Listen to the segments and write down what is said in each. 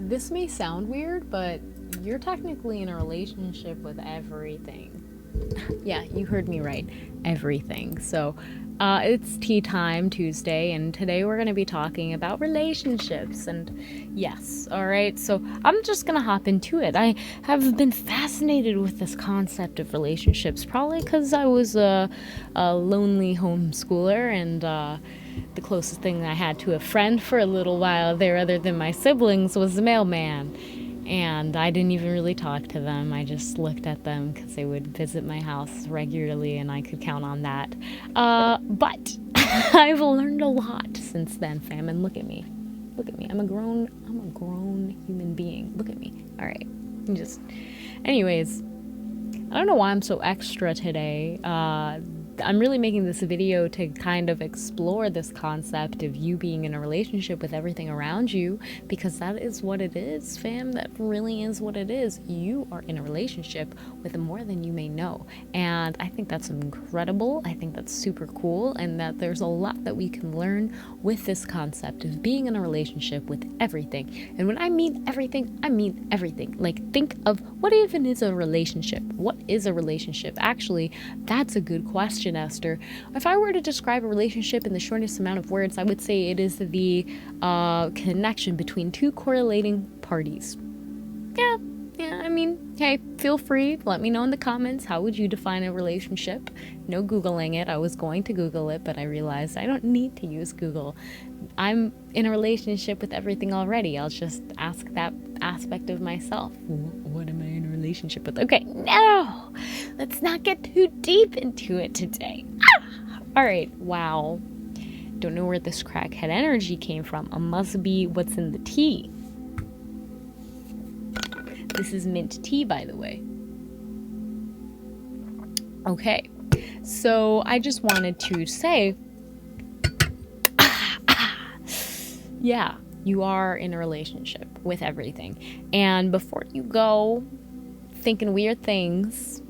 this may sound weird, but you're technically in a relationship with everything. Yeah, you heard me right. Everything. So, it's Tea Time Tuesday, and today we're going to be talking about relationships. And yes, all right. So, I'm just going to hop into it. I have been fascinated with this concept of relationships, probably because I was a lonely homeschooler, and the closest thing I had to a friend for a little while there, other than my siblings, was the mailman. And I didn't even really talk to them. I just looked at them because they would visit my house regularly, and I could count on that. But I've learned a lot since then, fam. And look at me. Look at me. I'm a grown human being. Look at me. All right. Anyways, I don't know why I'm so extra today. I'm really making this video to kind of explore this concept of you being in a relationship with everything around you, because that is what it is, fam. That really is what it is. You are in a relationship with more than you may know. And I think that's incredible. I think that's super cool, and that there's a lot that we can learn with this concept of being in a relationship with everything. And when I mean everything, I mean everything. Like, think of what even is a relationship? What is a relationship? Actually, that's a good question, Esther. If I were to describe a relationship in the shortest amount of words, I would say it is the connection between two correlating parties. Yeah, I mean, hey, feel free, let me know in the comments, how would you define a relationship? No Googling it. I was going to Google it, but I realized I don't need to use Google. I'm in a relationship with everything already. I'll just ask that aspect of myself. What am I in a relationship with? Okay, no! Let's not get too deep into it today. All right, wow. Don't know where this crackhead energy came from. It must be what's in the tea. This is mint tea, by the way. Okay, so I just wanted to say, yeah, you are in a relationship with everything. And before you go thinking weird things,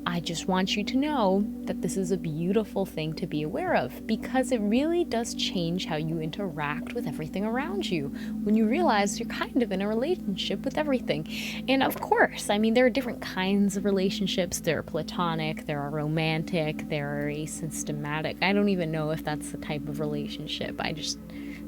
I just want you to know that this is a beautiful thing to be aware of, because it really does change how you interact with everything around you when you realize you're kind of in a relationship with everything. And of course, I mean, there are different kinds of relationships. There are platonic, there are romantic, there are asystematic. I don't even know if that's the type of relationship. I just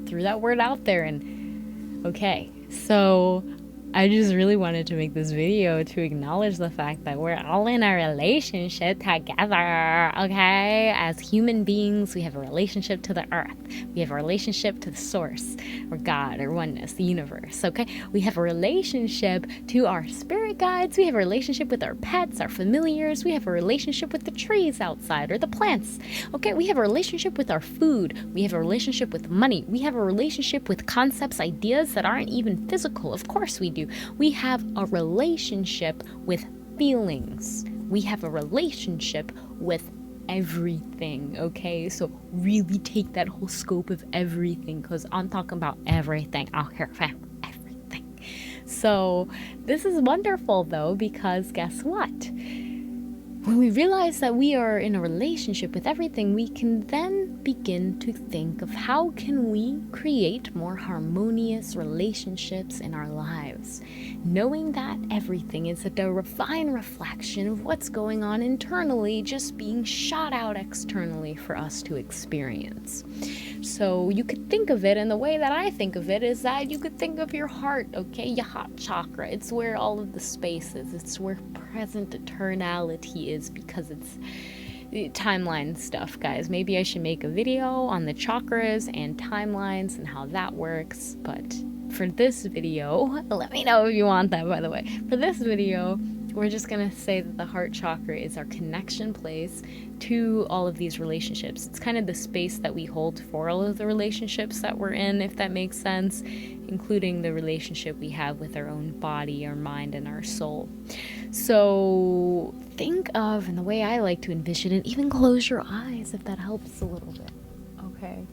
threw that word out there, and okay. So I just really wanted to make this video to acknowledge the fact that we're all in a relationship together, okay? As human beings, we have a relationship to the earth. We have a relationship to the source, or God, or oneness, the universe, okay? We have a relationship to our spirit guides. We have a relationship with our pets, our familiars. We have a relationship with the trees outside, or the plants, okay? We have a relationship with our food. We have a relationship with money. We have a relationship with concepts, ideas that aren't even physical. Of course we do. We have a relationship with feelings. We have a relationship with everything, okay? So really take that whole scope of everything, because I'm talking about everything out here, fam. Everything. So this is wonderful, though, because guess what? When we realize that we are in a relationship with everything, we can then begin to think of how can we create more harmonious relationships in our lives, knowing that everything is a divine reflection of what's going on internally, just being shot out externally for us to experience. So you could think of it, and the way that I think of it is that you could think of your heart, okay, your heart chakra. It's where all of the space is. It's where present eternality is, because it's timeline stuff, guys. Maybe I should make a video on the chakras and timelines and how that works, but for this video, let me know if you want that, by the way. For this video, we're just gonna say that the heart chakra is our connection place to all of these relationships. It's kind of the space that we hold for all of the relationships that we're in, if that makes sense, including the relationship we have with our own body, our mind, and our soul. So think of, and the way I like to envision it, even close your eyes if that helps a little bit, okay?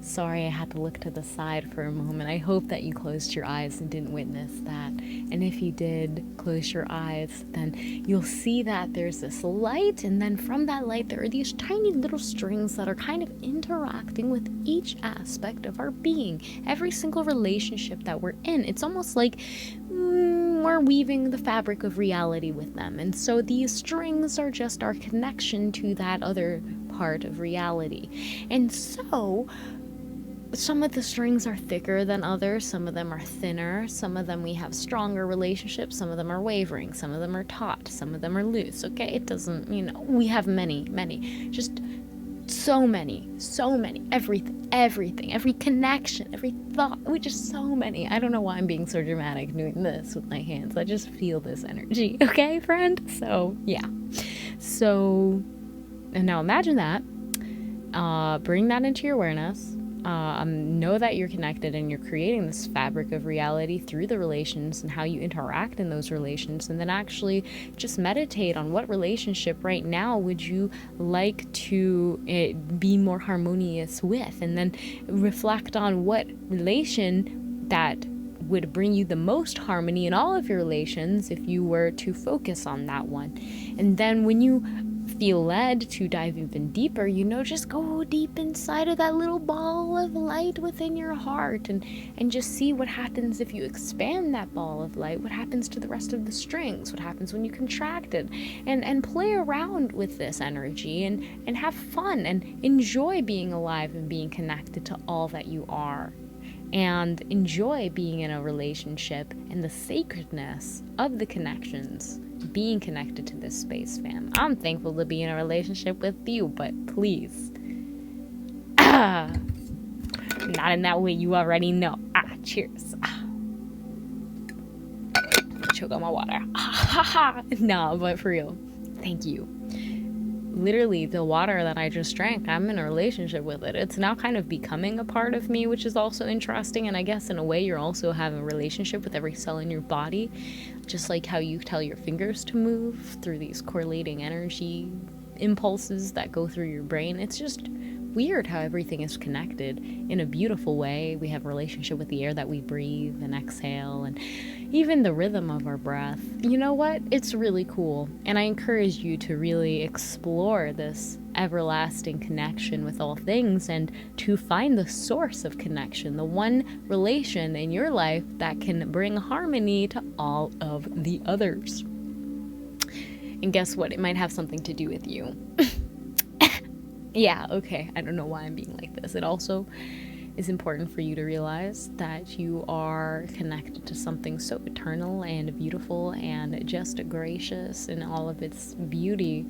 Sorry, I had to look to the side for a moment. I hope that you closed your eyes and didn't witness that. And if you did close your eyes, then you'll see that there's this light, and then from that light there are these tiny little strings that are kind of interacting with each aspect of our being. Every single relationship that we're in, it's almost like we're weaving the fabric of reality with them. And so these strings are just our connection to that other part of reality. And so some of the strings are thicker than others, some of them are thinner, some of them we have stronger relationships, some of them are wavering, some of them are taut, some of them are loose, okay? It doesn't, we have many, just so many, everything, every connection, every thought, we just so many. I don't know why I'm being so dramatic doing this with my hands. I just feel this energy, okay, friend? So, yeah. So, and now imagine that. Bring that into your awareness. Know that you're connected and you're creating this fabric of reality through the relations and how you interact in those relations, and then actually just meditate on what relationship right now would you like to be more harmonious with, and then reflect on what relation that would bring you the most harmony in all of your relations if you were to focus on that one. And then when you feel led to dive even deeper, just go deep inside of that little ball of light within your heart and just see what happens if you expand that ball of light. What happens to the rest of the strings? What happens when you contract it? And play around with this energy and have fun and enjoy being alive and being connected to all that you are. And enjoy being in a relationship and the sacredness of the connections, being connected to this space, fam. I'm thankful to be in a relationship with you, but please, not in that way you already know. Cheers. Choke on my water. No, but for real, thank you. Literally, the water that I just drank, I'm in a relationship with it. It's now kind of becoming a part of me, which is also interesting. And I guess in a way, you're also having a relationship with every cell in your body, just like how you tell your fingers to move through these correlating energy impulses that go through your brain. It's just weird how everything is connected in a beautiful way. We have a relationship with the air that we breathe and exhale, and even the rhythm of our breath. You know what? It's really cool. And I encourage you to really explore this everlasting connection with all things and to find the source of connection, the one relation in your life that can bring harmony to all of the others. And guess what? It might have something to do with you. Yeah, okay. I don't know why I'm being like this. It also is important for you to realize that you are connected to something so eternal and beautiful and just gracious in all of its beauty.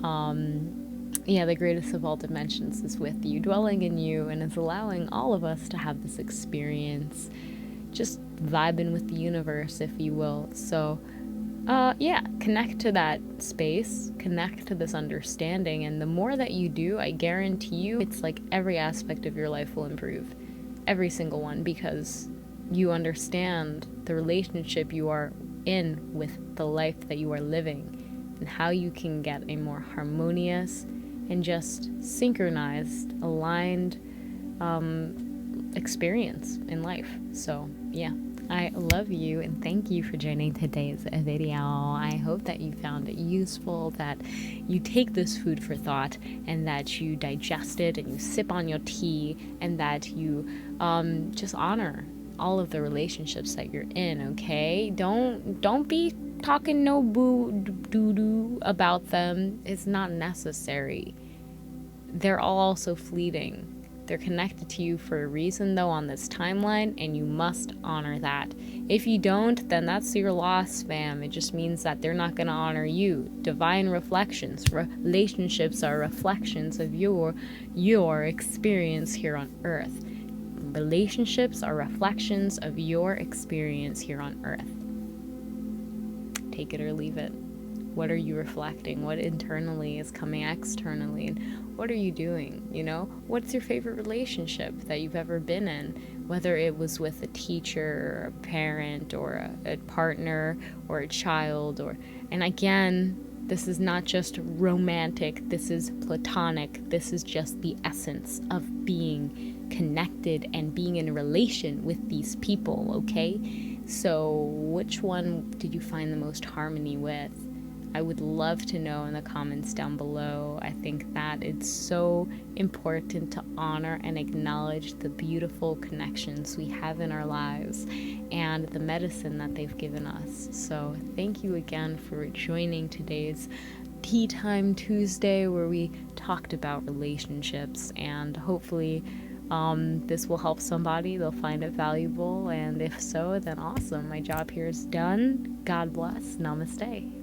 The greatest of all dimensions is with you, dwelling in you, and is allowing all of us to have this experience, just vibing with the universe, if you will. So, connect to that space, connect to this understanding, and the more that you do, I guarantee you, it's like every aspect of your life will improve. Every single one, because you understand the relationship you are in with the life that you are living, and how you can get a more harmonious and just synchronized, aligned experience in life. So, yeah. I love you and thank you for joining today's video. I hope that you found it useful, that you take this food for thought and that you digest it and you sip on your tea, and that you just honor all of the relationships that you're in, okay? Don't be talking no boo-doo-doo about them. It's not necessary. They're all also fleeting. They're connected to you for a reason, though, on this timeline, and you must honor that. If you don't, then that's your loss, fam. It just means that they're not going to honor you. Divine reflections. Relationships are reflections of your experience here on Earth. Relationships are reflections of your experience here on Earth. Take it or leave it. What are you reflecting? What internally is coming externally? And what are you doing? What's your favorite relationship that you've ever been in? Whether it was with a teacher, or a parent, or a partner, or a child, and again, this is not just romantic, this is platonic, this is just the essence of being connected and being in a relation with these people, okay? So which one did you find the most harmony with? I would love to know in the comments down below. I think that it's so important to honor and acknowledge the beautiful connections we have in our lives and the medicine that they've given us. So thank you again for joining today's Tea Time Tuesday, where we talked about relationships, and hopefully this will help somebody. They'll find it valuable, and if so, then awesome. My job here is done. God bless. Namaste.